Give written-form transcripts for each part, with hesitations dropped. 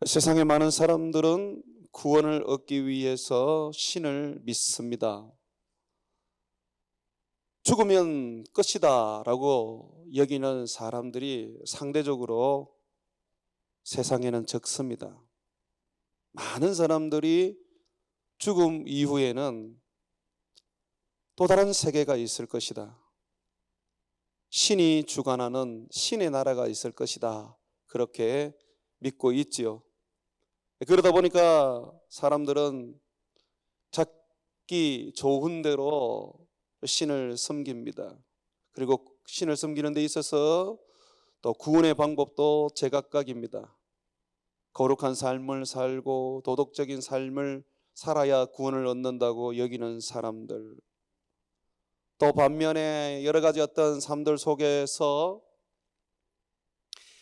세상의 많은 사람들은 구원을 얻기 위해서 신을 믿습니다. 죽으면 끝이다 라고 여기는 사람들이 상대적으로 세상에는 적습니다. 많은 사람들이 죽음 이후에는 또 다른 세계가 있을 것이다. 신이 주관하는 신의 나라가 있을 것이다. 그렇게 믿고 있지요. 그러다 보니까 사람들은 자기 좋은 대로 신을 섬깁니다. 그리고 신을 섬기는 데 있어서 또 구원의 방법도 제각각입니다. 거룩한 삶을 살고 도덕적인 삶을 살아야 구원을 얻는다고 여기는 사람들, 또 반면에 여러 가지 어떤 삶들 속에서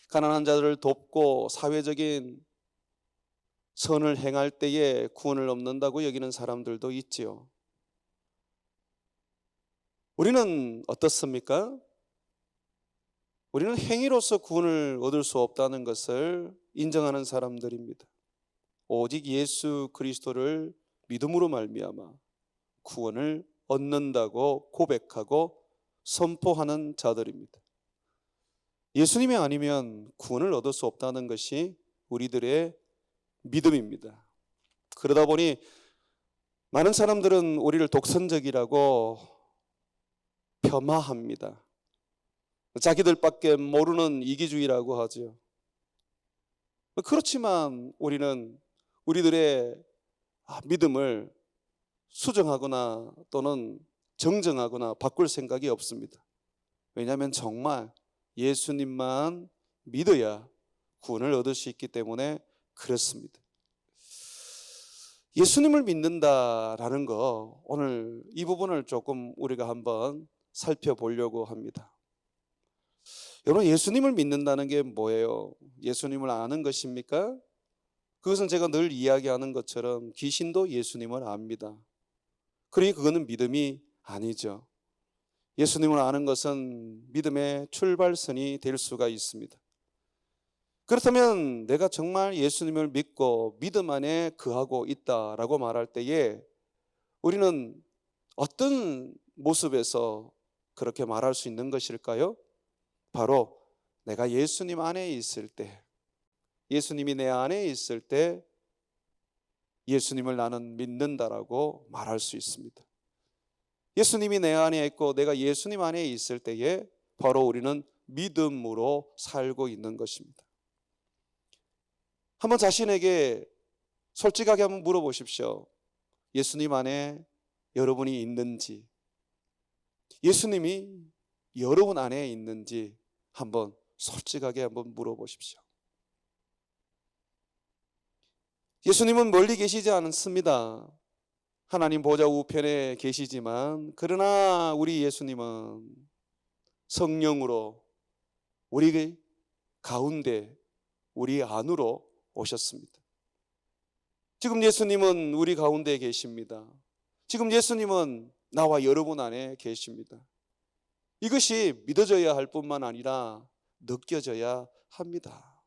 가난한 자들을 돕고 사회적인 선을 행할 때에 구원을 얻는다고 여기는 사람들도 있지요. 우리는 어떻습니까? 우리는 행위로서 구원을 얻을 수 없다는 것을 인정하는 사람들입니다. 오직 예수 그리스도를 믿음으로 말미암아 구원을 얻는다고 고백하고 선포하는 자들입니다. 예수님이 아니면 구원을 얻을 수 없다는 것이 우리들의 믿음입니다. 그러다 보니 많은 사람들은 우리를 독선적이라고 폄하합니다. 자기들밖에 모르는 이기주의라고 하죠. 그렇지만 우리는 우리들의 믿음을 수정하거나 또는 정정하거나 바꿀 생각이 없습니다. 왜냐하면 정말 예수님만 믿어야 구원을 얻을 수 있기 때문에 그렇습니다. 예수님을 믿는다라는 거, 오늘 이 부분을 조금 우리가 한번 살펴보려고 합니다. 여러분, 예수님을 믿는다는 게 뭐예요? 예수님을 아는 것입니까? 그것은 제가 늘 이야기하는 것처럼 귀신도 예수님을 압니다. 그러니 그거는 믿음이 아니죠. 예수님을 아는 것은 믿음의 출발선이 될 수가 있습니다. 그렇다면 내가 정말 예수님을 믿고 믿음 안에 거하고 있다라고 말할 때에 우리는 어떤 모습에서 그렇게 말할 수 있는 것일까요? 바로 내가 예수님 안에 있을 때, 예수님이 내 안에 있을 때 예수님을 나는 믿는다라고 말할 수 있습니다. 예수님이 내 안에 있고 내가 예수님 안에 있을 때에 바로 우리는 믿음으로 살고 있는 것입니다. 한번 자신에게 솔직하게 한번 물어보십시오. 예수님 안에 여러분이 있는지, 예수님이 여러분 안에 있는지 한번 솔직하게 한번 물어보십시오. 예수님은 멀리 계시지 않습니다. 하나님 보좌 우편에 계시지만 그러나 우리 예수님은 성령으로 우리 가운데, 우리 안으로 오셨습니다. 지금 예수님은 우리 가운데 계십니다. 지금 예수님은 나와 여러분 안에 계십니다. 이것이 믿어져야 할 뿐만 아니라 느껴져야 합니다.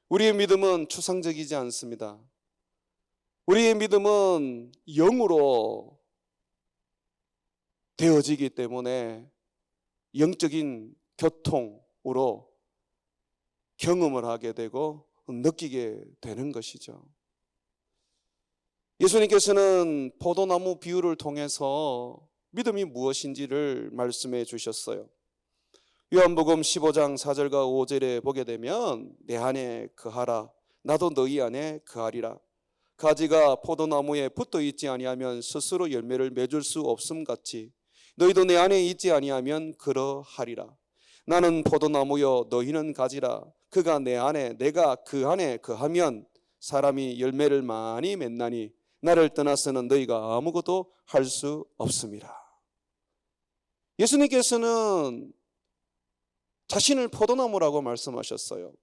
우리의 믿음은 추상적이지 않습니다. 우리의 믿음은 영으로 되어지기 때문에 영적인 교통으로 경험을 하게 되고 느끼게 되는 것이죠. 예수님께서는 포도나무 비유를 통해서 믿음이 무엇인지를 말씀해 주셨어요. 요한복음 15장 4절과 5절에 보게 되면 내 안에 거하라 나도 너희 안에 거하리라. 가지가 포도나무에 붙어 있지 아니하면 스스로 열매를 맺을 수 없음 같이 너희도 내 안에 있지 아니하면 그러하리라. 나는 포도나무요 너희는 가지라. 그가 내 안에 내가 그 안에 거하면 사람이 열매를 많이 맺나니 나를 떠나서는 너희가 아무것도 할 수 없음이라. 예수님께서는 자신을 포도나무라고 말씀하셨어요.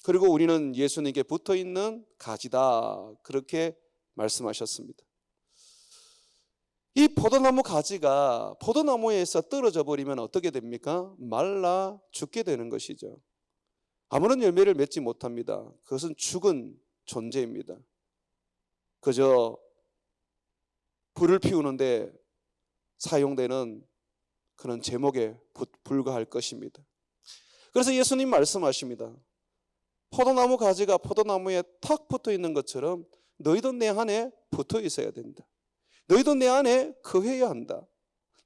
그리고 우리는 예수님께 붙어있는 가지다 그렇게 말씀하셨습니다. 이 포도나무 가지가 포도나무에서 떨어져 버리면 어떻게 됩니까? 말라 죽게 되는 것이죠. 아무런 열매를 맺지 못합니다. 그것은 죽은 존재입니다. 그저 불을 피우는데 사용되는 그런 제목에 불과할 것입니다. 그래서 예수님 말씀하십니다. 포도나무 가지가 포도나무에 탁 붙어 있는 것처럼 너희도 내 안에 붙어 있어야 된다. 너희도 내 안에 거해야 한다.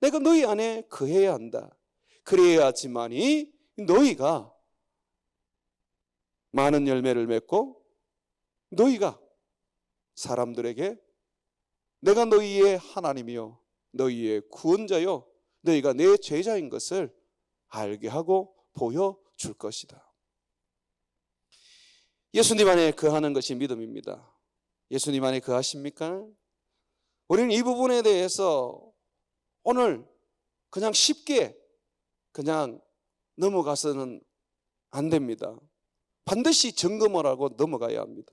내가 너희 안에 거해야 한다. 그래야지만이 너희가 많은 열매를 맺고 너희가 사람들에게 내가 너희의 하나님이요 너희의 구원자요 너희가 내 제자인 것을 알게 하고 보여줄 것이다. 예수님 안에 거하는 것이 믿음입니다. 예수님 안에 거하십니까? 우리는 이 부분에 대해서 오늘 그냥 쉽게 그냥 넘어가서는 안 됩니다. 반드시 점검을 하고 넘어가야 합니다.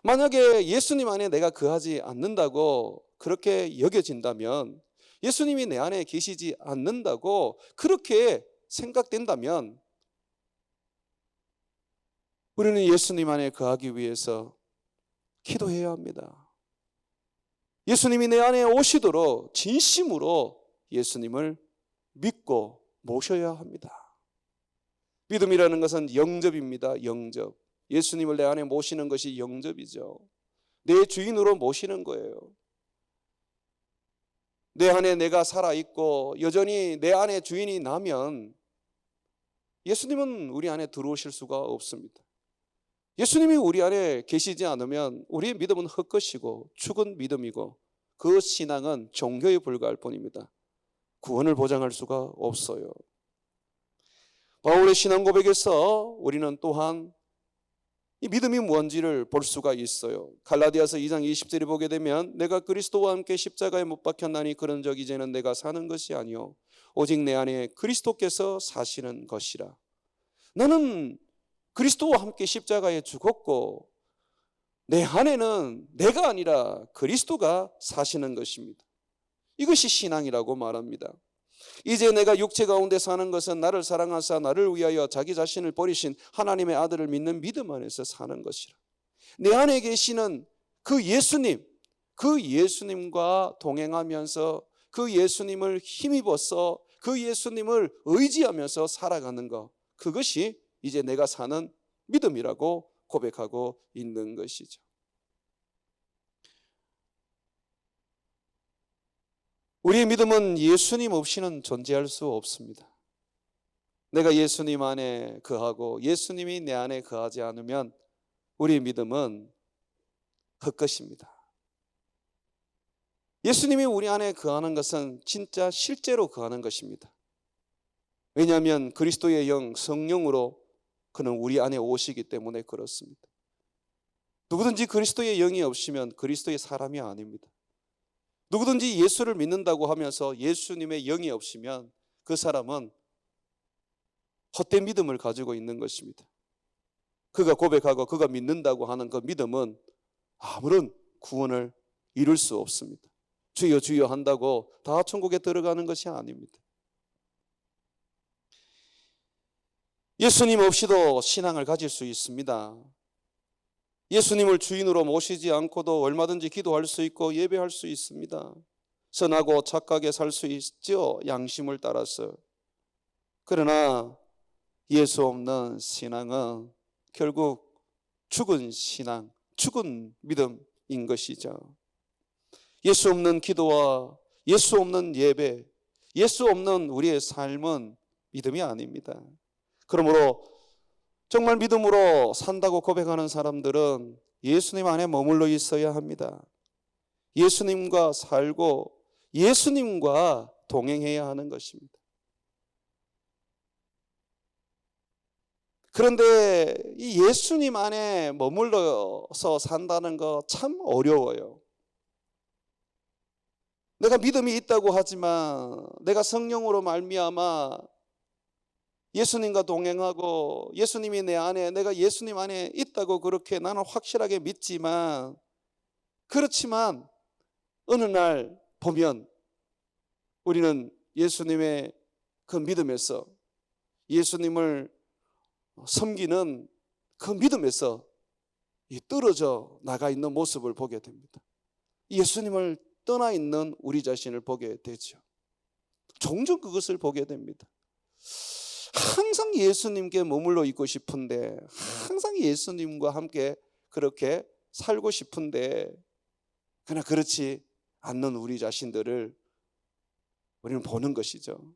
만약에 예수님 안에 내가 거하지 않는다고 그렇게 여겨진다면, 예수님이 내 안에 계시지 않는다고 그렇게 생각된다면, 우리는 예수님 안에 거하기 위해서 기도해야 합니다. 예수님이 내 안에 오시도록 진심으로 예수님을 믿고 모셔야 합니다. 믿음이라는 것은 영접입니다. 영접. 예수님을 내 안에 모시는 것이 영접이죠. 내 주인으로 모시는 거예요. 내 안에 내가 살아있고 여전히 내 안에 주인이 나면 예수님은 우리 안에 들어오실 수가 없습니다. 예수님이 우리 안에 계시지 않으면 우리의 믿음은 헛것이고 죽은 믿음이고 그 신앙은 종교에 불과할 뿐입니다. 구원을 보장할 수가 없어요. 바울의 신앙 고백에서 우리는 또한 이 믿음이 뭔지를 볼 수가 있어요. 갈라디아서 2장 20절에 보게 되면 내가 그리스도와 함께 십자가에 못 박혔나니 그런적 이제는 내가 사는 것이 아니요 오직 내 안에 그리스도께서 사시는 것이라. 나는 그리스도와 함께 십자가에 죽었고 내 안에는 내가 아니라 그리스도가 사시는 것입니다. 이것이 신앙이라고 말합니다. 이제 내가 육체 가운데 사는 것은 나를 사랑하사 나를 위하여 자기 자신을 버리신 하나님의 아들을 믿는 믿음 안에서 사는 것이라. 내 안에 계시는 그 예수님, 그 예수님과 동행하면서 그 예수님을 힘입어서 그 예수님을 의지하면서 살아가는 것, 그것이 이제 내가 사는 믿음이라고 고백하고 있는 것이죠. 우리의 믿음은 예수님 없이는 존재할 수 없습니다. 내가 예수님 안에 거하고 예수님이 내 안에 거하지 않으면 우리의 믿음은 헛것입니다. 예수님이 우리 안에 거하는 것은 진짜 실제로 거하는 것입니다. 왜냐하면 그리스도의 영, 성령으로 그는 우리 안에 오시기 때문에 그렇습니다. 누구든지 그리스도의 영이 없으면 그리스도의 사람이 아닙니다. 누구든지 예수를 믿는다고 하면서 예수님의 영이 없으면 그 사람은 헛된 믿음을 가지고 있는 것입니다. 그가 고백하고 그가 믿는다고 하는 그 믿음은 아무런 구원을 이룰 수 없습니다. 주여 주여 한다고 다 천국에 들어가는 것이 아닙니다. 예수님 없이도 신앙을 가질 수 있습니다. 예수님을 주인으로 모시지 않고도 얼마든지 기도할 수 있고 예배할 수 있습니다. 선하고 착하게 살 수 있죠, 양심을 따라서. 그러나 예수 없는 신앙은 결국 죽은 신앙, 죽은 믿음인 것이죠. 예수 없는 기도와 예수 없는 예배, 예수 없는 우리의 삶은 믿음이 아닙니다. 그러므로 정말 믿음으로 산다고 고백하는 사람들은 예수님 안에 머물러 있어야 합니다. 예수님과 살고 예수님과 동행해야 하는 것입니다. 그런데 이 예수님 안에 머물러서 산다는 거 참 어려워요. 내가 믿음이 있다고 하지만 내가 성령으로 말미암아 예수님과 동행하고 예수님이 내 안에, 내가 예수님 안에 있다고 그렇게 나는 확실하게 믿지만, 그렇지만 어느 날 보면 우리는 예수님의 그 믿음에서 예수님을 섬기는 그 믿음에서 떨어져 나가 있는 모습을 보게 됩니다. 예수님을 떠나 있는 우리 자신을 보게 되죠. 종종 그것을 보게 됩니다. 항상 예수님께 머물러 있고 싶은데, 항상 예수님과 함께 그렇게 살고 싶은데, 그러나 그렇지 않는 우리 자신들을 우리는 보는 것이죠.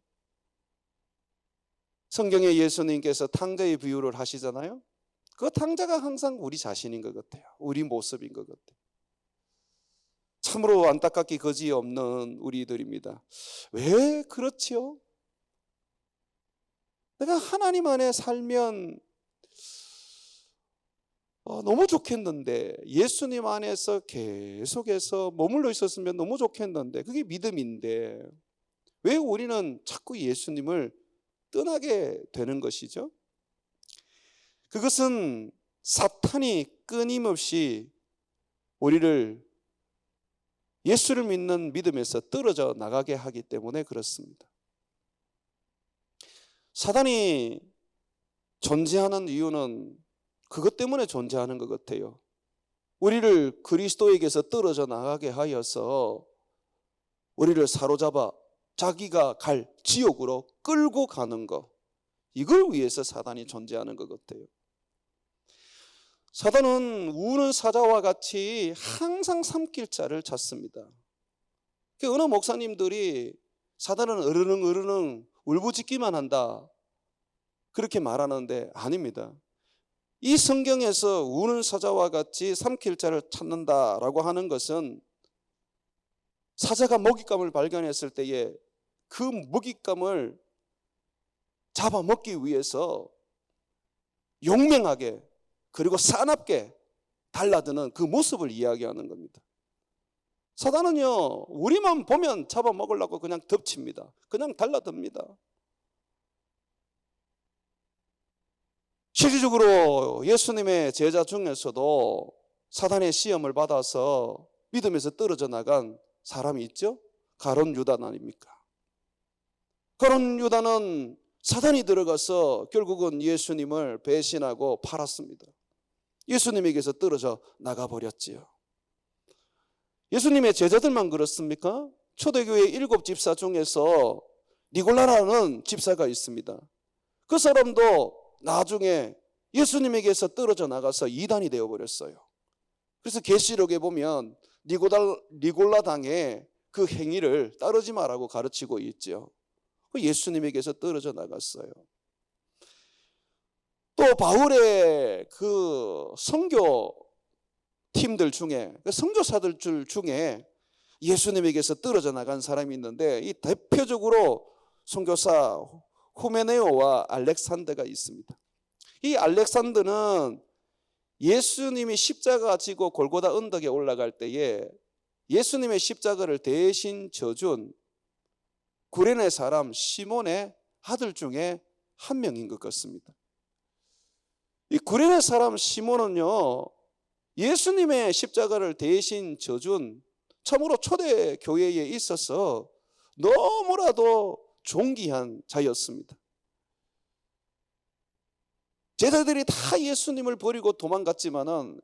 성경에 예수님께서 탕자의 비유를 하시잖아요. 그 탕자가 항상 우리 자신인 것 같아요. 우리 모습인 것 같아요. 참으로 안타깝기 거지없는 우리들입니다. 왜 그렇지요? 내가 하나님 안에 살면 너무 좋겠는데, 예수님 안에서 계속해서 머물러 있었으면 너무 좋겠는데, 그게 믿음인데 왜 우리는 자꾸 예수님을 떠나게 되는 것이죠? 그것은 사탄이 끊임없이 우리를 예수를 믿는 믿음에서 떨어져 나가게 하기 때문에 그렇습니다. 사단이 존재하는 이유는 그것 때문에 존재하는 것 같아요. 우리를 그리스도에게서 떨어져 나가게 하여서 우리를 사로잡아 자기가 갈 지옥으로 끌고 가는 것, 이걸 위해서 사단이 존재하는 것 같아요. 사단은 우는 사자와 같이 항상 삼킬 자를 찾습니다. 어느 목사님들이 사단은 으르릉 울부짖기만 한다, 그렇게 말하는데 아닙니다. 이 성경에서 우는 사자와 같이 삼킬 자를 찾는다라고 하는 것은 사자가 먹잇감을 발견했을 때에 그 먹잇감을 잡아먹기 위해서 용맹하게 그리고 사납게 달라드는 그 모습을 이야기하는 겁니다. 사단은요, 우리만 보면 잡아먹으려고 그냥 덮칩니다. 그냥 달라듭니다. 실질적으로 예수님의 제자 중에서도 사단의 시험을 받아서 믿음에서 떨어져 나간 사람이 있죠? 가룟 유다 아닙니까? 가룟 유다는 사단이 들어가서 결국은 예수님을 배신하고 팔았습니다. 예수님에게서 떨어져 나가버렸지요. 예수님의 제자들만 그렇습니까? 초대교회 7 집사 중에서 니골라라는 집사가 있습니다. 그 사람도 나중에 예수님에게서 떨어져 나가서 이단이 되어버렸어요. 그래서 계시록에 보면 니골라 당의 그 행위를 따르지 말라고 가르치고 있죠. 예수님에게서 떨어져 나갔어요. 또 바울의 그 선교 팀들 중에, 선교사들 중에 예수님에게서 떨어져 나간 사람이 있는데, 이 대표적으로 선교사 후메네오와 알렉산더가 있습니다. 이 알렉산더는 예수님이 십자가 지고 골고다 언덕에 올라갈 때에 예수님의 십자가를 대신 져준 구레네 사람 시몬의 아들 중에 한 명인 것 같습니다. 이 구레네 사람 시몬은요, 예수님의 십자가를 대신 져준 참으로 초대 교회에 있어서 너무나도 존귀한 자였습니다. 제자들이 다 예수님을 버리고 도망갔지만은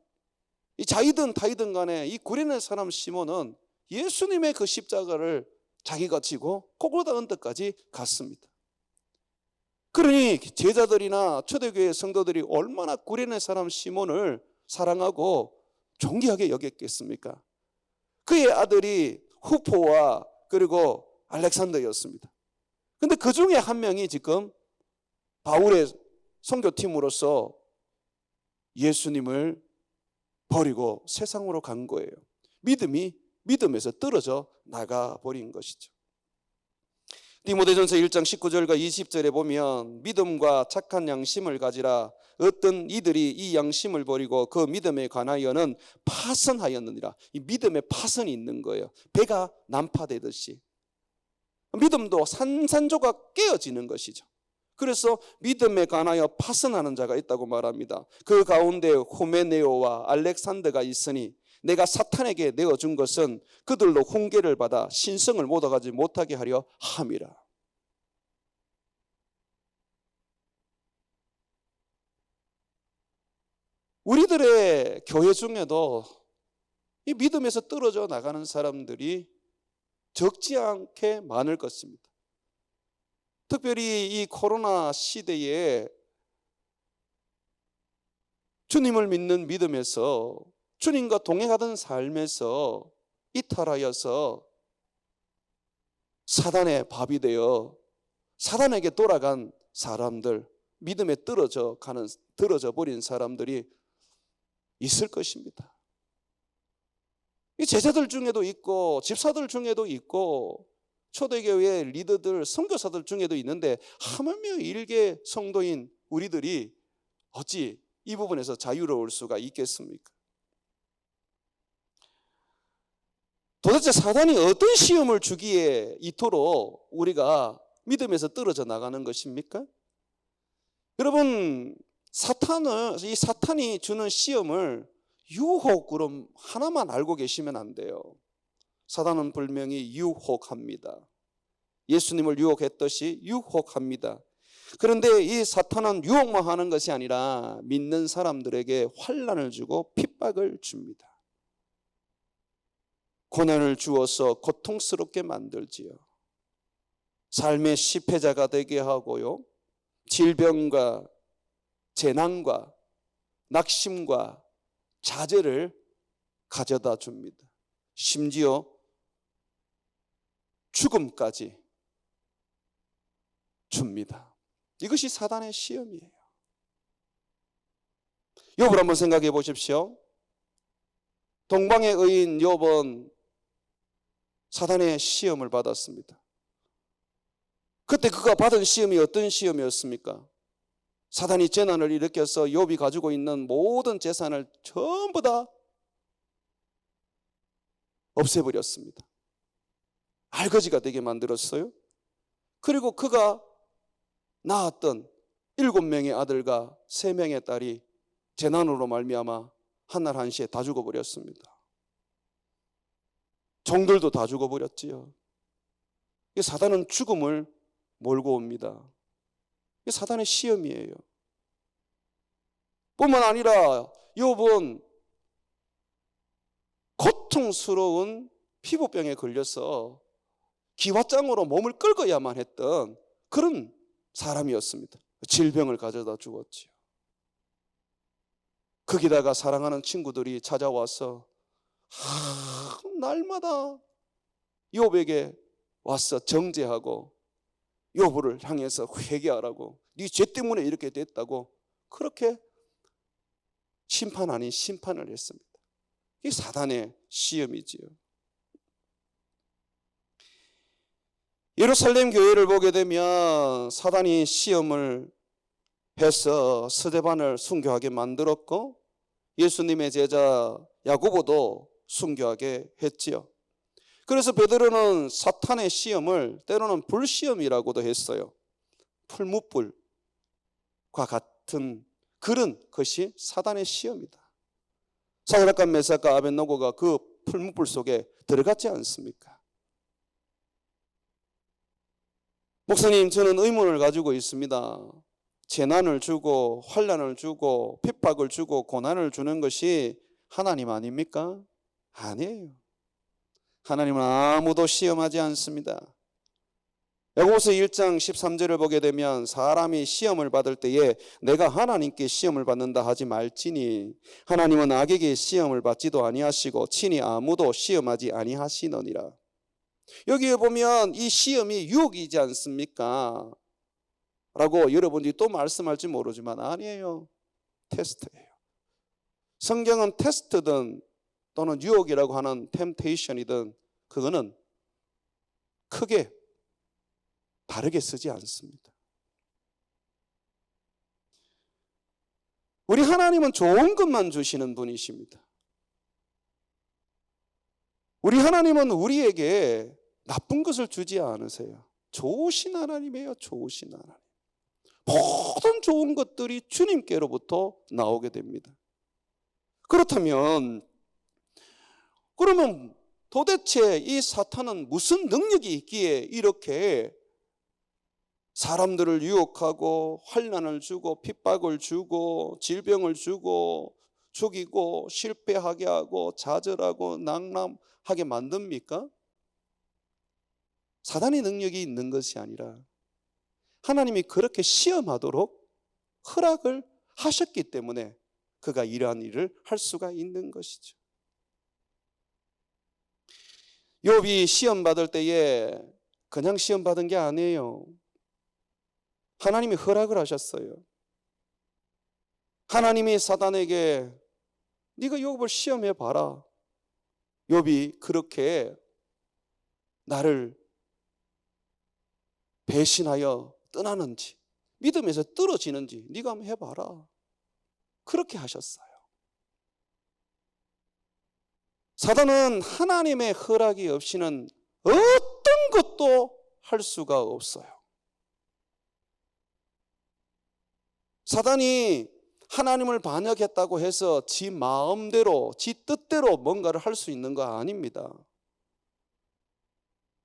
이 자이든 타이든 간에 이 구레네 사람 시몬은 예수님의 그 십자가를 자기가 지고 골고다 언덕까지 갔습니다. 그러니 제자들이나 초대교회 성도들이 얼마나 구레네 사람 시몬을 사랑하고 존귀하게 여겼겠습니까? 그의 아들이 후포와 그리고 알렉산더였습니다. 근데 그 중에 한 명이 지금 바울의 선교팀으로서 예수님을 버리고 세상으로 간 거예요. 믿음에서 떨어져 나가버린 것이죠. 디모데전서 1장 19절과 20절에 보면 믿음과 착한 양심을 가지라. 어떤 이들이 이 양심을 버리고 그 믿음에 관하여는 파선하였느니라. 이 믿음에 파선이 있는 거예요. 배가 난파되듯이 믿음도 산산조각 깨어지는 것이죠. 그래서 믿음에 관하여 파선하는 자가 있다고 말합니다. 그 가운데 후메네오와 알렉산더가 있으니 내가 사탄에게 내어준 것은 그들로 훈계를 받아 신성을 못 얻어가지 못하게 하려 함이라. 우리들의 교회 중에도 이 믿음에서 떨어져 나가는 사람들이 적지 않게 많을 것입니다. 특별히 이 코로나 시대에 주님을 믿는 믿음에서 주님과 동행하던 삶에서 이탈하여서 사단의 밥이 되어 사단에게 돌아간 사람들, 믿음에 떨어져 버린 사람들이 있을 것입니다. 이 제자들 중에도 있고 집사들 중에도 있고 초대교회 리더들, 선교사들 중에도 있는데 하물며 일개 성도인 우리들이 어찌 이 부분에서 자유로울 수가 있겠습니까? 도대체 사단이 어떤 시험을 주기에 이토록 우리가 믿음에서 떨어져 나가는 것입니까? 여러분, 이 사탄이 주는 시험을 유혹으로 하나만 알고 계시면 안 돼요. 사단은 분명히 유혹합니다. 예수님을 유혹했듯이 유혹합니다. 그런데 이 사탄은 유혹만 하는 것이 아니라 믿는 사람들에게 환난을 주고 핍박을 줍니다. 고난을 주어서 고통스럽게 만들지요. 삶의 실패자가 되게 하고요. 질병과 재난과 낙심과 자제를 가져다 줍니다. 심지어 죽음까지 줍니다. 이것이 사단의 시험이에요. 욥을 한번 생각해 보십시오. 동방의 의인 욥은 사단의 시험을 받았습니다. 그때 그가 받은 시험이 어떤 시험이었습니까? 사단이 재난을 일으켜서 욥이 가지고 있는 모든 재산을 전부 다 없애버렸습니다. 알거지가 되게 만들었어요. 그리고 그가 낳았던 7명의 아들과 3명의 딸이 재난으로 말미암아 한날 한시에 다 죽어버렸습니다. 종들도 다 죽어버렸지요. 사단은 죽음을 몰고 옵니다. 이게 사단의 시험이에요. 뿐만 아니라 욥은 고통스러운 피부병에 걸려서 기와장으로 몸을 긁어야만 했던 그런 사람이었습니다. 질병을 가져다 주었지요. 거기다가 사랑하는 친구들이 찾아와서 날마다 욥에게 와서 정죄하고 욥을 향해서 회개하라고, 네 죄 때문에 이렇게 됐다고 그렇게 심판 아닌 심판을 했습니다. 이게 사단의 시험이지요. 예루살렘 교회를 보게 되면 사단이 시험을 해서 스데반을 순교하게 만들었고 예수님의 제자 야고보도 순교하게 했지요. 그래서 베드로는 사탄의 시험을 때로는 불시험이라고도 했어요. 풀무불과 같은 그런 것이 사단의 시험이다. 사드락과 메삭과 아벳노고가 그 풀무불 속에 들어갔지 않습니까? 목사님, 저는 의문을 가지고 있습니다. 재난을 주고 환난을 주고 핍박을 주고 고난을 주는 것이 하나님 아닙니까? 아니에요. 하나님은 아무도 시험하지 않습니다. 야고보서 1장 13절을 보게 되면 사람이 시험을 받을 때에 내가 하나님께 시험을 받는다 하지 말지니 하나님은 악에게 시험을 받지도 아니하시고 친히 아무도 시험하지 아니하시느니라. 여기에 보면 이 시험이 유혹이지 않습니까? 라고 여러분들이 또 말씀할지 모르지만 아니에요. 테스트예요. 성경은 테스트든 또는 유혹이라고 하는 템테이션이든 그거는 크게 다르게 쓰지 않습니다. 우리 하나님은 좋은 것만 주시는 분이십니다. 우리 하나님은 우리에게 나쁜 것을 주지 않으세요. 좋으신 하나님이에요. 좋으신 하나님. 모든 좋은 것들이 주님께로부터 나오게 됩니다. 그렇다면 그러면 도대체 이 사탄은 무슨 능력이 있기에 이렇게 사람들을 유혹하고 환난을 주고 핍박을 주고 질병을 주고 죽이고 실패하게 하고 좌절하고 낙담하게 만듭니까? 사단의 능력이 있는 것이 아니라 하나님이 그렇게 시험하도록 허락을 하셨기 때문에 그가 이러한 일을 할 수가 있는 것이죠. 욥이 시험 받을 때에 그냥 시험 받은 게 아니에요. 하나님이 허락을 하셨어요. 하나님이 사단에게 네가 욥을 시험해 봐라. 욥이 그렇게 나를 배신하여 떠나는지 믿음에서 떨어지는지 네가 한번 해봐라. 그렇게 하셨어요. 사단은 하나님의 허락이 없이는 어떤 것도 할 수가 없어요. 사단이 하나님을 반역했다고 해서 지 마음대로, 지 뜻대로 뭔가를 할 수 있는 거 아닙니다.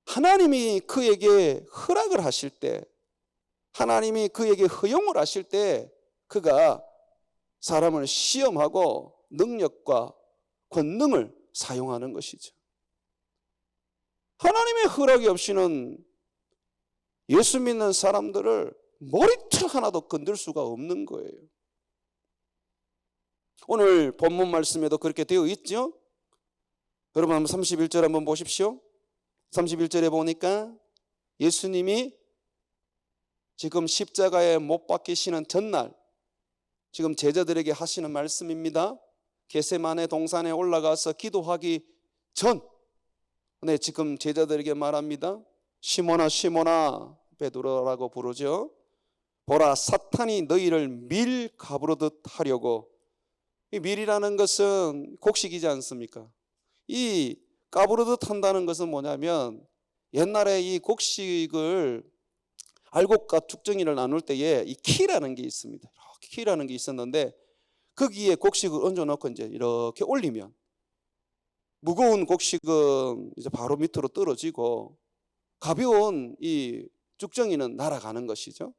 하나님이 그에게 허락을 하실 때, 하나님이 그에게 허용을 하실 때 그가 사람을 시험하고 능력과 권능을 사용하는 것이죠. 하나님의 허락이 없이는 예수 믿는 사람들을 머리털 하나도 건들 수가 없는 거예요. 오늘 본문 말씀에도 그렇게 되어 있죠. 여러분 한번 31절 한번 보십시오. 31절에 보니까 예수님이 지금 십자가에 못 박히시는 전날 지금 제자들에게 하시는 말씀입니다. 겟세마네 동산에 올라가서 기도하기 전 지금 제자들에게 말합니다. 시몬아 시몬아, 베드로라고 부르죠. 보라, 사탄이 너희를 밀 가부르듯 하려고. 이 밀이라는 것은 곡식이지 않습니까? 이 까부르듯 한다는 것은 뭐냐면 옛날에 이 곡식을 알곡과 죽정이를 나눌 때에 이 키라는 게 있습니다. 이렇게 키라는 게 있었는데 거기에 곡식을 얹어놓고 이제 이렇게 올리면 무거운 곡식은 이제 바로 밑으로 떨어지고 가벼운 이 죽정이는 날아가는 것이죠.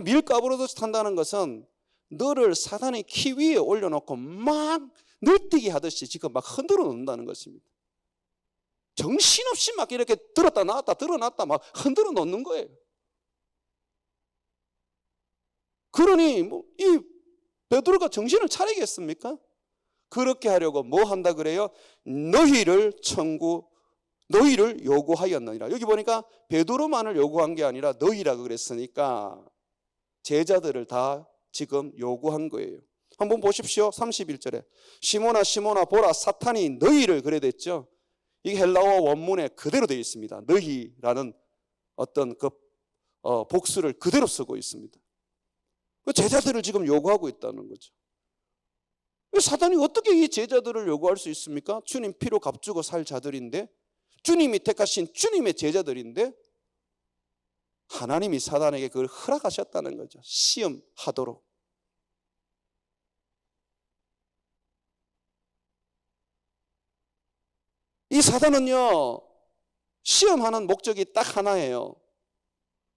밀가부르듯 한다는 것은 너를 사단의 키 위에 올려놓고 막 늘뛰기 하듯이 지금 막 흔들어 놓는다는 것입니다. 정신없이 막 이렇게 들었다 놨다 들어놨다 막 흔들어 놓는 거예요. 그러니 이 베드로가 정신을 차리겠습니까? 그렇게 하려고 뭐 한다 그래요? 너희를 요구하였느니라. 여기 보니까 베드로만을 요구한 게 아니라 너희라고 그랬으니까 제자들을 다 지금 요구한 거예요. 한번 보십시오. 31절에 시몬아 시몬아 보라, 사탄이 너희를, 그래 됐죠. 이게 헬라어 원문에 그대로 되어 있습니다. 너희라는 어떤 그 복수를 그대로 쓰고 있습니다. 제자들을 지금 요구하고 있다는 거죠. 사단이 어떻게 이 제자들을 요구할 수 있습니까? 주님 피로 값주고 살 자들인데, 주님이 택하신 주님의 제자들인데 하나님이 사단에게 그걸 허락하셨다는 거죠. 시험하도록. 이 사단은요, 시험하는 목적이 딱 하나예요.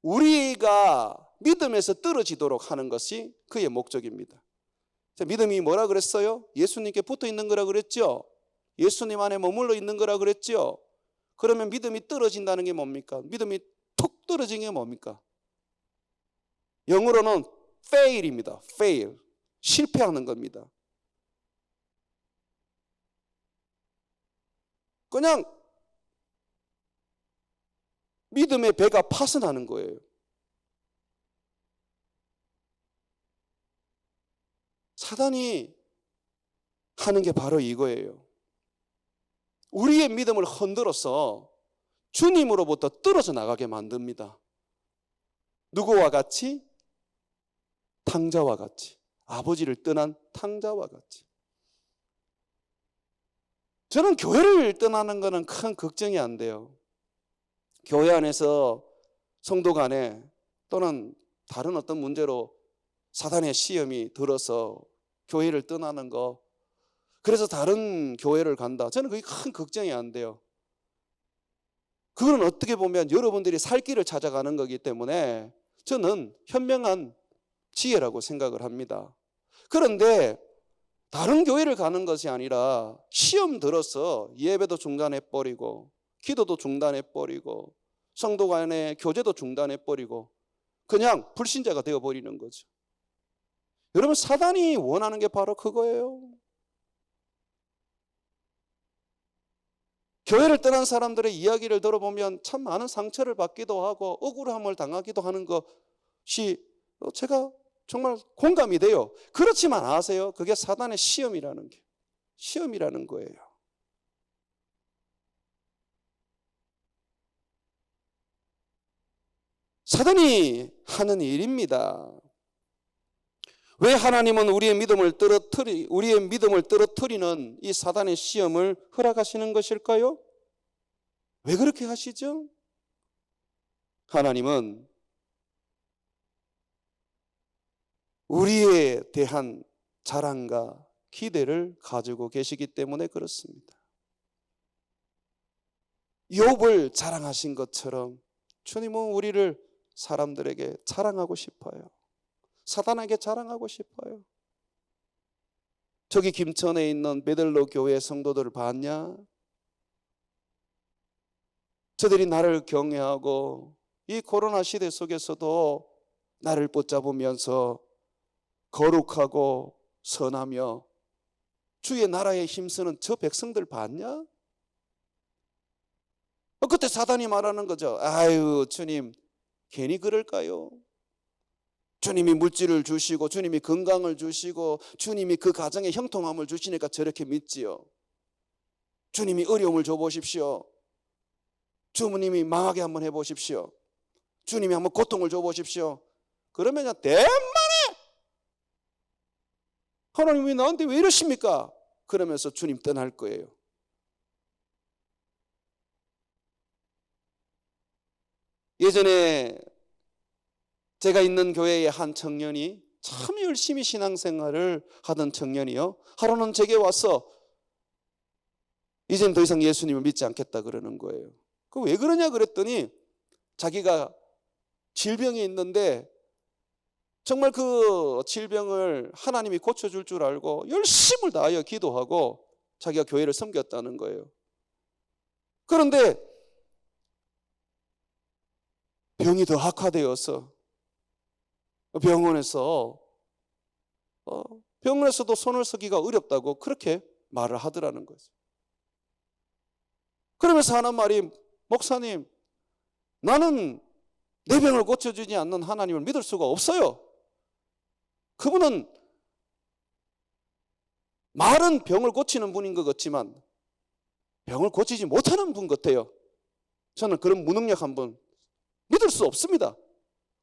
우리가 믿음에서 떨어지도록 하는 것이 그의 목적입니다. 믿음이 뭐라 그랬어요? 예수님께 붙어 있는 거라 그랬죠? 예수님 안에 머물러 있는 거라 그랬죠? 그러면 믿음이 떨어진다는 게 뭡니까? 믿음이 툭 떨어진 게 뭡니까? 영어로는 fail입니다. fail. 실패하는 겁니다. 그냥 믿음의 배가 파손하는 거예요. 사단이 하는 게 바로 이거예요. 우리의 믿음을 흔들어서 주님으로부터 떨어져 나가게 만듭니다. 누구와 같이? 탕자와 같이. 아버지를 떠난 탕자와 같이. 저는 교회를 떠나는 것은 큰 걱정이 안 돼요. 교회 안에서 성도 간에 또는 다른 어떤 문제로 사단의 시험이 들어서 교회를 떠나는 거, 그래서 다른 교회를 간다, 저는 그게 큰 걱정이 안 돼요. 그건 어떻게 보면 여러분들이 살 길을 찾아가는 거기 때문에 저는 현명한 지혜라고 생각을 합니다. 그런데 다른 교회를 가는 것이 아니라 시험 들어서 예배도 중단해버리고 기도도 중단해버리고 성도 간의 교제도 중단해버리고 그냥 불신자가 되어버리는 거죠. 여러분, 사단이 원하는 게 바로 그거예요. 교회를 떠난 사람들의 이야기를 들어보면 참 많은 상처를 받기도 하고 억울함을 당하기도 하는 것이 제가 정말 공감이 돼요. 그렇지만 아세요? 그게 사단의 시험이라는 거예요. 사단이 하는 일입니다. 왜 하나님은 우리의 믿음을 떨어뜨리는 이 사단의 시험을 허락하시는 것일까요? 왜 그렇게 하시죠? 하나님은 우리에 대한 자랑과 기대를 가지고 계시기 때문에 그렇습니다. 욥을 자랑하신 것처럼 주님은 우리를 사람들에게 자랑하고 싶어요. 사단에게 자랑하고 싶어요. 저기 김천에 있는 베들로 교회 성도들을 봤냐? 저들이 나를 경외하고 이 코로나 시대 속에서도 나를 붙잡으면서 거룩하고 선하며 주의 나라에 힘쓰는 저 백성들 봤냐? 그때 사단이 말하는 거죠. 아유, 주님 괜히 그럴까요? 주님이 물질을 주시고 주님이 건강을 주시고 주님이 그 가정에 형통함을 주시니까 저렇게 믿지요. 주님이 어려움을 줘보십시오. 주님이 망하게 한번 해보십시오. 주님이 한번 고통을 줘보십시오. 그러면 대만에 하나님이 나한테 왜 이러십니까? 그러면서 주님 떠날 거예요. 예전에 제가 있는 교회의 한 청년이 참 열심히 신앙생활을 하던 청년이요, 하루는 제게 와서 이젠 더 이상 예수님을 믿지 않겠다 그러는 거예요. 그 왜 그러냐 그랬더니 자기가 질병이 있는데 정말 그 질병을 하나님이 고쳐줄 줄 알고 열심을 다하여 기도하고 자기가 교회를 섬겼다는 거예요. 그런데 병이 더 악화되어서 병원에서도 손을 쓰기가 어렵다고 그렇게 말을 하더라는 거죠. 그러면서 하는 말이, 목사님, 나는 내 병을 고쳐주지 않는 하나님을 믿을 수가 없어요. 그분은 말은 병을 고치는 분인 것 같지만 병을 고치지 못하는 분 같아요. 저는 그런 무능력한 분 믿을 수 없습니다.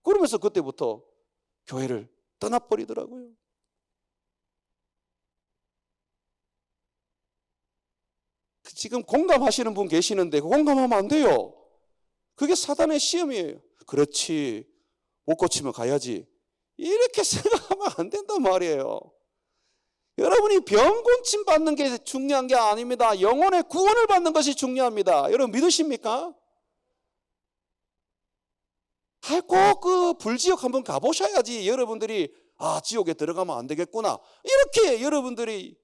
그러면서 그때부터 교회를 떠나버리더라고요. 지금 공감하시는 분 계시는데 공감하면 안 돼요. 그게 사단의 시험이에요. 그렇지, 못 고치면 가야지, 이렇게 생각하면 안 된단 말이에요. 여러분이 병 고침 받는 게 중요한 게 아닙니다. 영혼의 구원을 받는 것이 중요합니다. 여러분 믿으십니까? 꼭 그 불지옥 한번 가보셔야지 여러분들이 지옥에 들어가면 안 되겠구나, 이렇게 여러분들이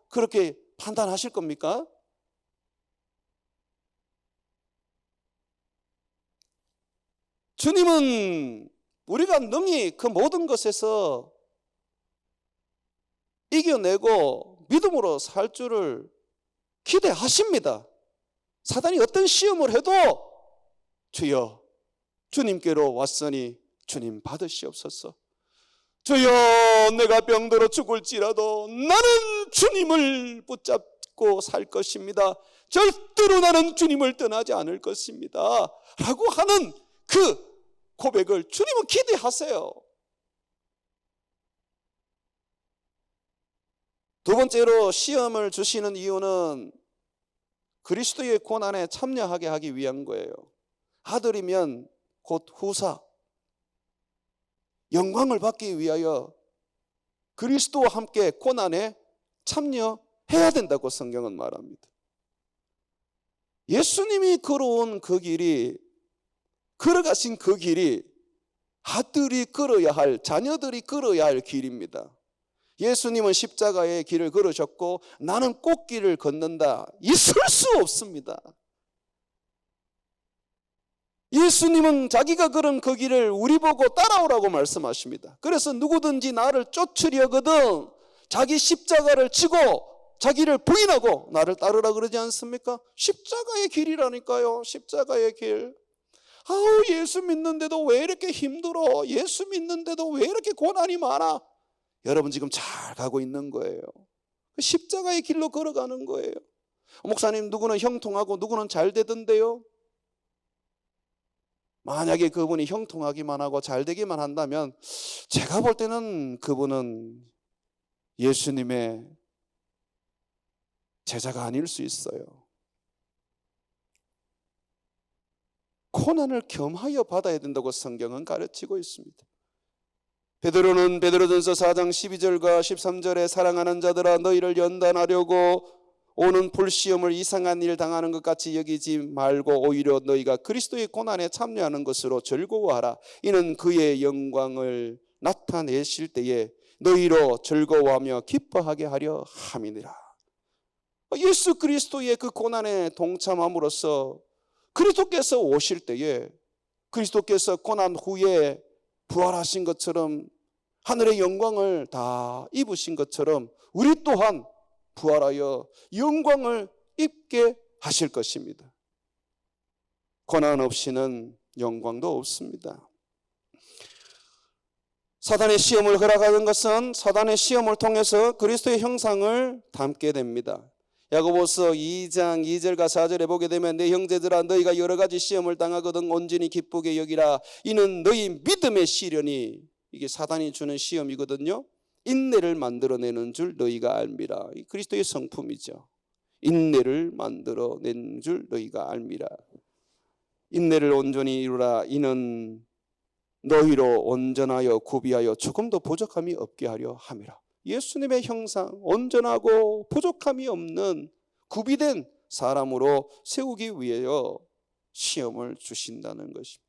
그렇게 판단하실 겁니까? 주님은 우리가 능히 그 모든 것에서 이겨내고 믿음으로 살 줄을 기대하십니다. 사단이 어떤 시험을 해도 주여 주님께로 왔으니 주님 받으시옵소서. 주여 내가 병들어 죽을지라도 나는 주님을 붙잡고 살 것입니다. 절대로 나는 주님을 떠나지 않을 것입니다 라고 하는 그 고백을 주님은 기대하세요. 두 번째로 시험을 주시는 이유는 그리스도의 고난에 참여하게 하기 위한 거예요. 아들이면 곧 후사, 영광을 받기 위하여 그리스도와 함께 고난에 참여해야 된다고 성경은 말합니다. 예수님이 걸어온 그 길이, 걸어가신 그 길이 아들이 걸어야 할, 자녀들이 걸어야 할 길입니다. 예수님은 십자가의 길을 걸으셨고 나는 꽃길을 걷는다. 있을 수 없습니다. 예수님은 자기가 걸은 그 길을 우리 보고 따라오라고 말씀하십니다. 그래서 누구든지 나를 쫓으려거든 자기 십자가를 지고 자기를 부인하고 나를 따르라 그러지 않습니까? 십자가의 길이라니까요. 십자가의 길. 아우, 예수 믿는데도 왜 이렇게 힘들어? 예수 믿는데도 왜 이렇게 고난이 많아? 여러분 지금 잘 가고 있는 거예요. 십자가의 길로 걸어가는 거예요. 목사님, 누구는 형통하고 누구는 잘 되던데요. 만약에 그분이 형통하기만 하고 잘 되기만 한다면 제가 볼 때는 그분은 예수님의 제자가 아닐 수 있어요. 고난을 겸하여 받아야 된다고 성경은 가르치고 있습니다. 베드로는 베드로전서 4장 12절과 13절에 사랑하는 자들아 너희를 연단하려고 오는 불시험을 이상한 일 당하는 것 같이 여기지 말고 오히려 너희가 그리스도의 고난에 참여하는 것으로 즐거워하라. 이는 그의 영광을 나타내실 때에 너희로 즐거워하며 기뻐하게 하려 함이니라. 예수 그리스도의 그 고난에 동참함으로써 그리스도께서 오실 때에 그리스도께서 고난 후에 부활하신 것처럼 하늘의 영광을 다 입으신 것처럼 우리 또한 부활하여 영광을 입게 하실 것입니다. 고난 없이는 영광도 없습니다. 사단의 시험을 허락하는 것은 사단의 시험을 통해서 그리스도의 형상을 담게 됩니다. 야고보서 2장 2절과 4절에 보게 되면 내 형제들아 너희가 여러 가지 시험을 당하거든 온전히 기쁘게 여기라. 이는 너희 믿음의 시련이, 이게 사단이 주는 시험이거든요, 인내를 만들어내는 줄 너희가 알미라. 이 그리스도의 성품이죠. 인내를 만들어낸 줄 너희가 알미라. 인내를 온전히 이루라. 이는 너희로 온전하여 구비하여 조금도 부족함이 없게 하려 함이라. 예수님의 형상, 온전하고 부족함이 없는 구비된 사람으로 세우기 위하여 시험을 주신다는 것입니다.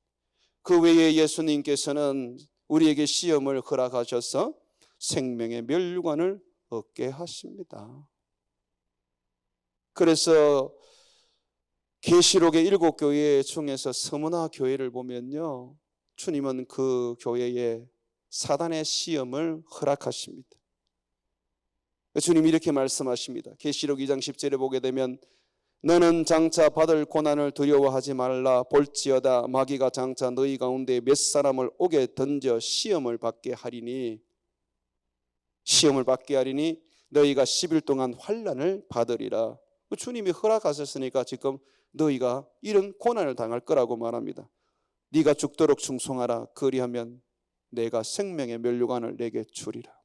그 외에 예수님께서는 우리에게 시험을 허락하셔서 생명의 멸류관을 얻게 하십니다. 그래서 계시록의 7교회 중에서 서문화 교회를 보면요, 주님은 그 교회에 사단의 시험을 허락하십니다. 주님이 이렇게 말씀하십니다. 계시록 2장 10절에 보게 되면 너는 장차 받을 고난을 두려워하지 말라. 볼지어다 마귀가 장차 너희 가운데 몇 사람을 옥에 던져 시험을 받게 하리니 너희가 10일 동안 환난을 받으리라. 주님이 허락하셨으니까 지금 너희가 이런 고난을 당할 거라고 말합니다. 네가 죽도록 충성하라. 그리하면 내가 생명의 멸류관을 내게 주리라.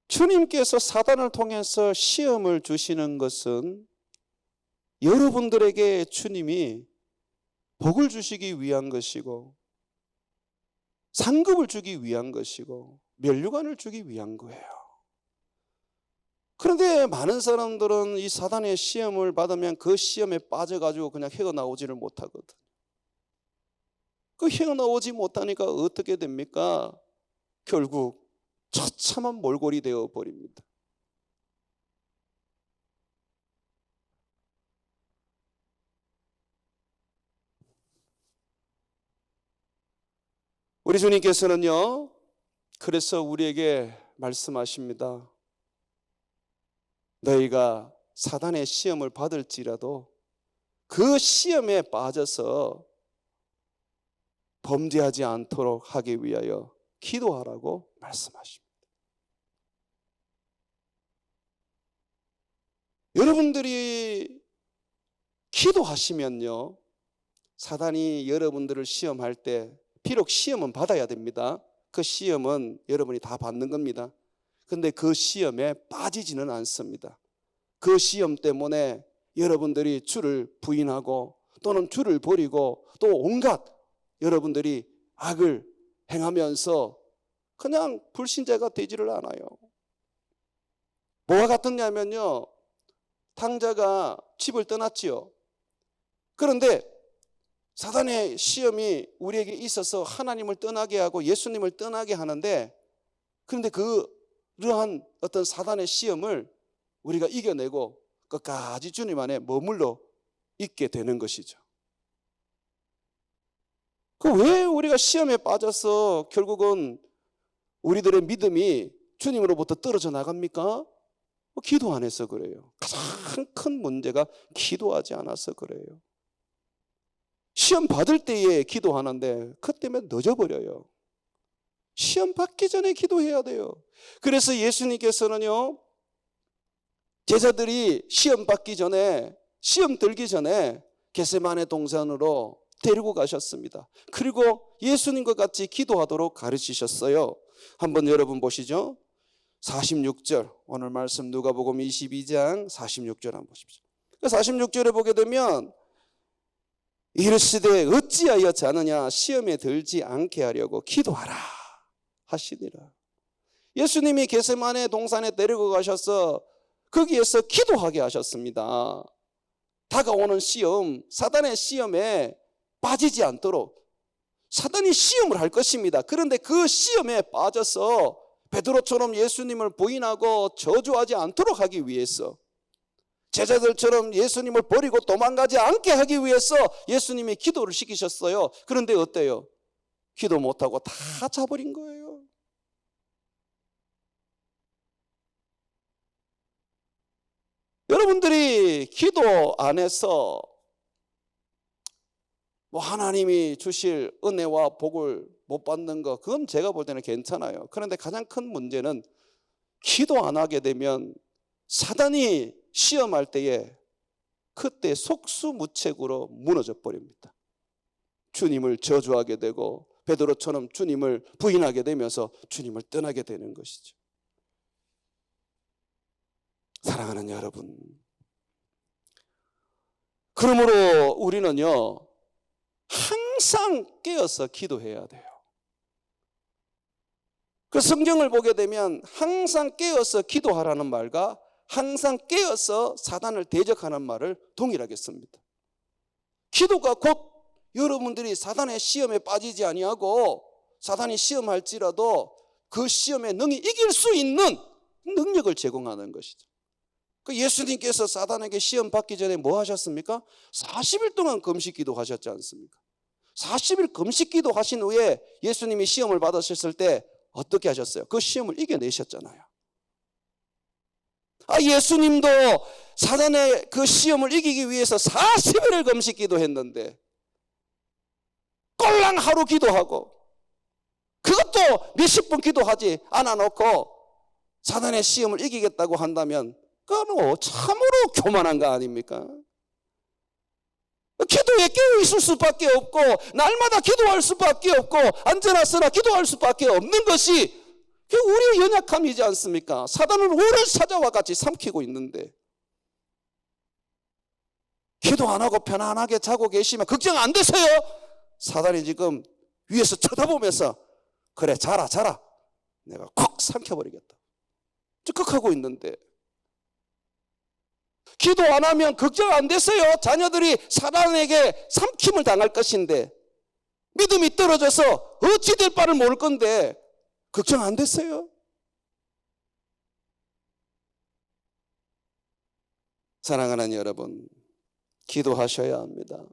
주님께서 사단을 통해서 시험을 주시는 것은 여러분들에게 주님이 복을 주시기 위한 것이고 상급을 주기 위한 것이고 멸류관을 주기 위한 거예요. 그런데 많은 사람들은 이 사단의 시험을 받으면 그 시험에 빠져가지고 그냥 헤어나오지를 못하거든. 그 헤어나오지 못하니까 어떻게 됩니까? 결국 처참한 몰골이 되어 버립니다. 우리 주님께서는요, 그래서 우리에게 말씀하십니다. 너희가 사단의 시험을 받을지라도 그 시험에 빠져서 범죄하지 않도록 하기 위하여 기도하라고 말씀하십니다. 여러분들이 기도하시면요, 사단이 여러분들을 시험할 때 비록 시험은 받아야 됩니다. 그 시험은 여러분이 다 받는 겁니다. 그런데 그 시험에 빠지지는 않습니다. 그 시험 때문에 여러분들이 주를 부인하고 또는 주를 버리고 또 온갖 여러분들이 악을 행하면서 그냥 불신자가 되지를 않아요. 뭐와 같았냐면요, 탕자가 집을 떠났지요. 그런데 사단의 시험이 우리에게 있어서 하나님을 떠나게 하고 예수님을 떠나게 하는데, 그런데 그러한 어떤 사단의 시험을 우리가 이겨내고 끝까지 주님 안에 머물러 있게 되는 것이죠. 왜 우리가 시험에 빠져서 결국은 우리들의 믿음이 주님으로부터 떨어져 나갑니까? 기도 안 해서 그래요. 가장 큰 문제가 기도하지 않아서 그래요. 시험 받을 때에 기도하는데 그 때문에 늦어버려요. 시험 받기 전에 기도해야 돼요. 그래서 예수님께서는요, 제자들이 시험 받기 전에, 시험 들기 전에 겟세마네 동산으로 데리고 가셨습니다. 그리고 예수님과 같이 기도하도록 가르치셨어요. 한번 여러분 보시죠. 46절, 오늘 말씀 누가복음 22장 46절 한번 보십시오. 46절에 보게 되면 이르시되 어찌하여 자느냐, 시험에 들지 않게 하려고 기도하라 하시니라. 예수님이 겟세마네 동산에 데리고 가셔서 거기에서 기도하게 하셨습니다. 다가오는 시험, 사단의 시험에 빠지지 않도록. 사단이 시험을 할 것입니다. 그런데 그 시험에 빠져서 베드로처럼 예수님을 부인하고 저주하지 않도록 하기 위해서, 제자들처럼 예수님을 버리고 도망가지 않게 하기 위해서 예수님이 기도를 시키셨어요. 그런데 어때요? 기도 못하고 다 자버린 거예요. 여러분들이 기도 안에서 하나님이 주실 은혜와 복을 못 받는 거, 그건 제가 볼 때는 괜찮아요. 그런데 가장 큰 문제는 기도 안 하게 되면 사단이 시험할 때에 그때 속수무책으로 무너져 버립니다. 주님을 저주하게 되고 베드로처럼 주님을 부인하게 되면서 주님을 떠나게 되는 것이죠. 사랑하는 여러분, 그러므로 우리는요, 항상 깨어서 기도해야 돼요. 그 성경을 보게 되면 항상 깨어서 기도하라는 말과 항상 깨어서 사단을 대적하는 말을 동일하게 씁니다. 기도가 곧 여러분들이 사단의 시험에 빠지지 아니하고 사단이 시험할지라도 그 시험에 능히 이길 수 있는 능력을 제공하는 것이죠. 그 예수님께서 사단에게 시험 받기 전에 뭐 하셨습니까? 40일 동안 금식 기도하셨지 않습니까? 40일 금식 기도하신 후에 예수님이 시험을 받으셨을 때 어떻게 하셨어요? 그 시험을 이겨내셨잖아요. 예수님도 사단의 그 시험을 이기기 위해서 40일을 금식 기도했는데 꼴랑 하루 기도하고 그것도 몇십 분 기도하지 않아놓고 사단의 시험을 이기겠다고 한다면 그건 참으로 교만한 거 아닙니까? 기도에 깨어있을 수밖에 없고 날마다 기도할 수밖에 없고 언제나 쓰나 기도할 수밖에 없는 것이 우리의 연약함이지 않습니까? 사단은 우리를 사자와 같이 삼키고 있는데 기도 안 하고 편안하게 자고 계시면 걱정 안 되세요? 사단이 지금 위에서 쳐다보면서 그래 자라 내가 콱 삼켜버리겠다 즉각하고 있는데, 기도 안 하면 걱정 안 되세요? 자녀들이 사단에게 삼킴을 당할 것인데 믿음이 떨어져서 어찌 될 바를 모를 건데 걱정 안 되세요? 사랑하는 여러분, 기도하셔야 합니다.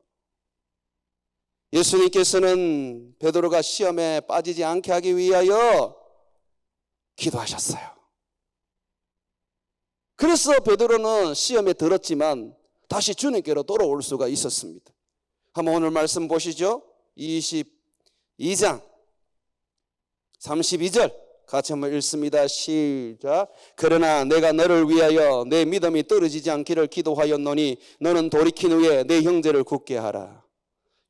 예수님께서는 베드로가 시험에 빠지지 않게 하기 위하여 기도하셨어요. 그래서 베드로는 시험에 들었지만 다시 주님께로 돌아올 수가 있었습니다. 한번 오늘 말씀 보시죠. 22장 32절 같이 한번 읽습니다. 시작. 그러나 내가 너를 위하여 내 믿음이 떨어지지 않기를 기도하였노니 너는 돌이킨 후에 내 형제를 굳게 하라.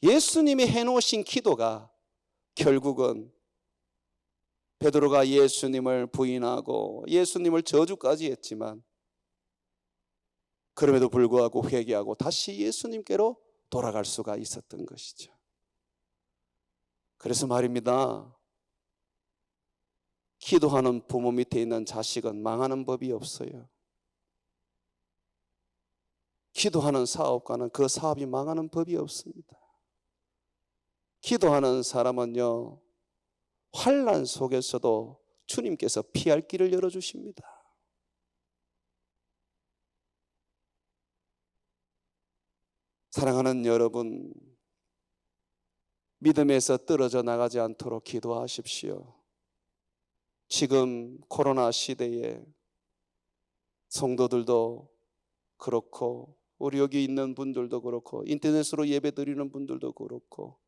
예수님이 해놓으신 기도가 결국은 베드로가 예수님을 부인하고 예수님을 저주까지 했지만 그럼에도 불구하고 회개하고 다시 예수님께로 돌아갈 수가 있었던 것이죠. 그래서 말입니다. 기도하는 부모 밑에 있는 자식은 망하는 법이 없어요. 기도하는 사업가는 그 사업이 망하는 법이 없습니다. 기도하는 사람은요, 환난 속에서도 주님께서 피할 길을 열어주십니다. 사랑하는 여러분, 믿음에서 떨어져 나가지 않도록 기도하십시오. 지금 코로나 시대에 성도들도 그렇고, 우리 여기 있는 분들도 그렇고, 인터넷으로 예배 드리는 분들도 그렇고,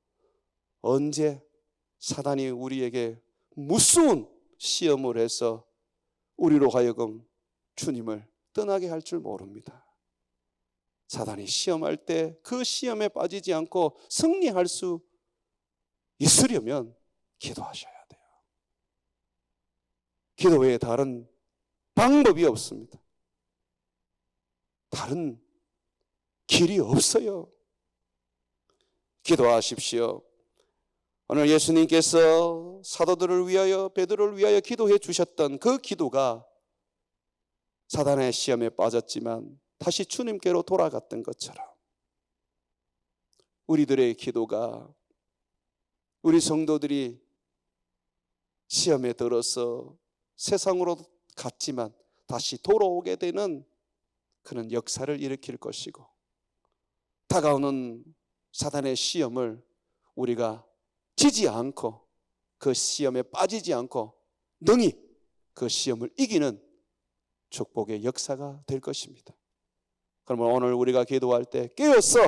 언제 사단이 우리에게 무서운 시험을 해서 우리로 하여금 주님을 떠나게 할 줄 모릅니다. 사단이 시험할 때 그 시험에 빠지지 않고 승리할 수 있으려면 기도하셔야 돼요. 기도 외에 다른 방법이 없습니다. 다른 길이 없어요. 기도하십시오. 오늘 예수님께서 사도들을 위하여, 베드로를 위하여 기도해 주셨던 그 기도가 사단의 시험에 빠졌지만 다시 주님께로 돌아갔던 것처럼, 우리들의 기도가, 우리 성도들이 시험에 들어서 세상으로 갔지만 다시 돌아오게 되는 그런 역사를 일으킬 것이고, 다가오는 사단의 시험을 우리가 지지 않고, 그 시험에 빠지지 않고 능히 그 시험을 이기는 축복의 역사가 될 것입니다. 그러면 오늘 우리가 기도할 때 깨어서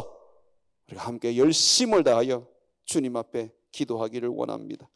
우리가 함께 열심을 다하여 주님 앞에 기도하기를 원합니다.